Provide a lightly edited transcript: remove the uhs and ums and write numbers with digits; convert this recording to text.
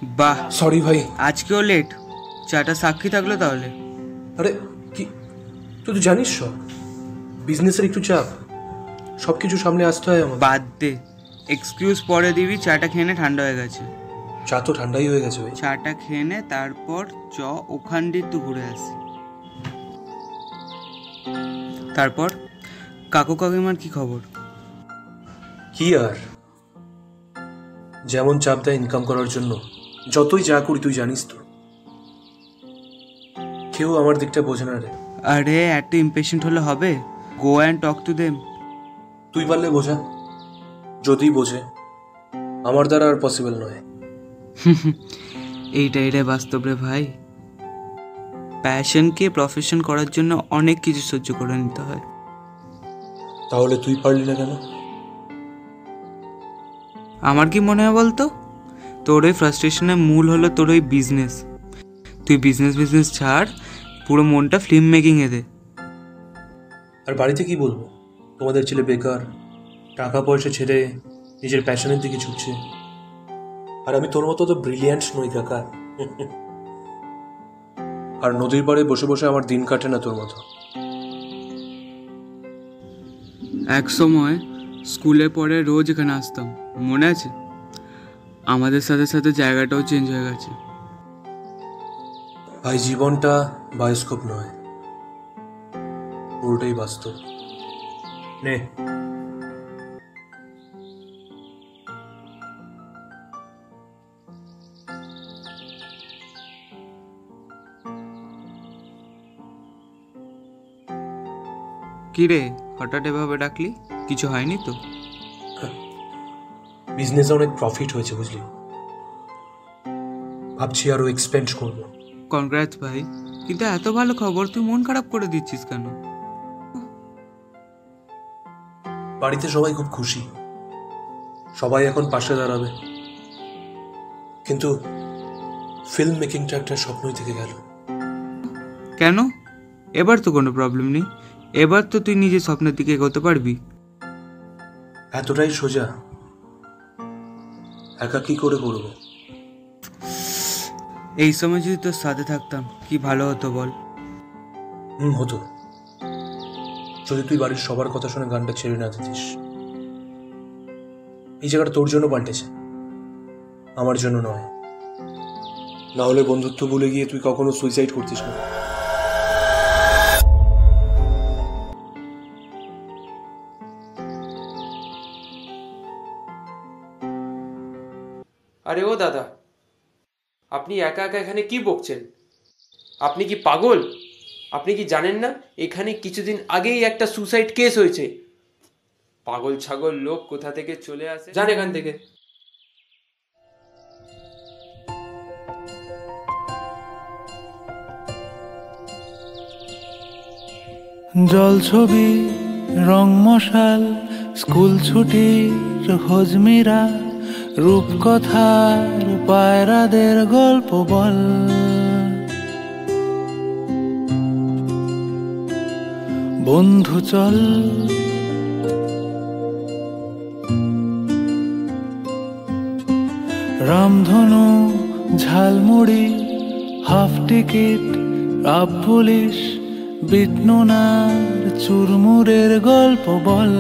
বাহ, সরি ভাই। আজকেও লেট? চাটা সাক্ষী থাকলো তাহলে। আরে কি, তুই তো জানিস সব, বিজনেসের একটু চাপ, সব কিছু সামনে আসতে হয় আমার। বাদ দে, এক্সকিউজ পরে দিবি। চাটা খেয়ে নে, ঠান্ডা হয়ে গেছে। চা তো ঠান্ডাই হয়ে গেছে ভাই। চাটা খেয়ে নে, তারপর ওখান দিয়ে একটু ঘুরে আসি। তারপর কাকু কাকিমার কি খবর? কি আর, যেমন চাপ দেয় ইনকাম করার জন্য, যতই যা করি তুই জানিস তো, কেউ আমার দিকটা বোঝে না রে। আরে এত ইম্পেশেন্ট হলে হবে? Go and talk to them. তুই পারলে বোঝা, যদি বোঝে, আমার দ্বারা আর পসিবল নয়। এইটাই রে বাস্তব রে ভাই। প্যাশনকে প্রফেশন করার জন্য অনেক কিছু সহ্য করে নিতে হয়। তাহলে তুই পারলি না কেন? আমার কি মনে হয় বলতো, তোর ওই ফ্রাস্ট্রেশনের মূল হলো তোর ওই বিজনেস। তুই বিজনেস ছাড়, পুরো মনটা ফিল্ম মেকিংয়ে দে। আর বাড়িতে কি বলবো, তোমাদের ছেলে বেকার, টাকা পয়সা ছেড়ে নিজের প্যাশনের দিকে ছুটছে, আর আমি তোর মতো তো ব্রিলিয়ান্ট নই কাকা। আর নদীর পাড়ে বসে বসে আমার দিন কাটে না তোর মতো। এক সময় স্কুলে পড়ে রোজ এখানে আসতাম, মনে আছে? আমাদের সাথে সাথে জায়গাটাও চেঞ্জ হয়ে গেছে। ভাই, জীবনটা বায়োস্কোপ নয়, পুরোটাই বাস্তব। নে, কি রে, হঠাৎ এভাবে ডাকলি? কিছু হয়নি তো? বিজনেসে অনেক প্রফিট হয়েছে বুঝলি, ভাবছি আরো এক্সপেন্ড করবো। কনগ্রাটস ভাই, কিন্তু এত ভালো খবর তুই মন খারাপ করে দিচ্ছিস কেন? বাড়িতে সবাই খুব খুশি, সবাই এখন পাশে দাঁড়াবে, কিন্তু ফিল্ম মেকিংটা একটা স্বপ্নই থেকে গেল। কেন? এবার তো কোনো প্রবলেম নেই, এবার তো তুই নিজের স্বপ্নের দিকে এগোতে পারবি। এতটাই সোজা? একা কি করে করবো? এই সময় যদি তোর সাথে থাকতাম কি ভালো হতো বল। হতো, যদি তুই বাড়ির সবার কথা শুনে গানটা ছেড়ে না দিতিস। এই জায়গাটা তোর জন্য পাল্টেছে, আমার জন্য নয়। না হলে বন্ধুত্ব ভুলে গিয়ে তুই কখনো সুইসাইড করতিস না। আরে ও দাদা, আপনি একা একা এখানে কি বকছেন? আপনি কি পাগল? আপনি কি জানেন না এখানে কিছুদিন আগেই একটা সুসাইড কেস হয়েছে? পাগল ছাগল লোক কোথা থেকে চলে আসে, যান এখান থেকে। জল ছবি, রং মশাল, স্কুল ছুটির হজমিরা, রূপকথার পায়রাদের গল্প বল। বন্ধু চল, রামধনু, jhalmuri, half ticket, up police, বিটনুনার চুরমুরের গল্প বল।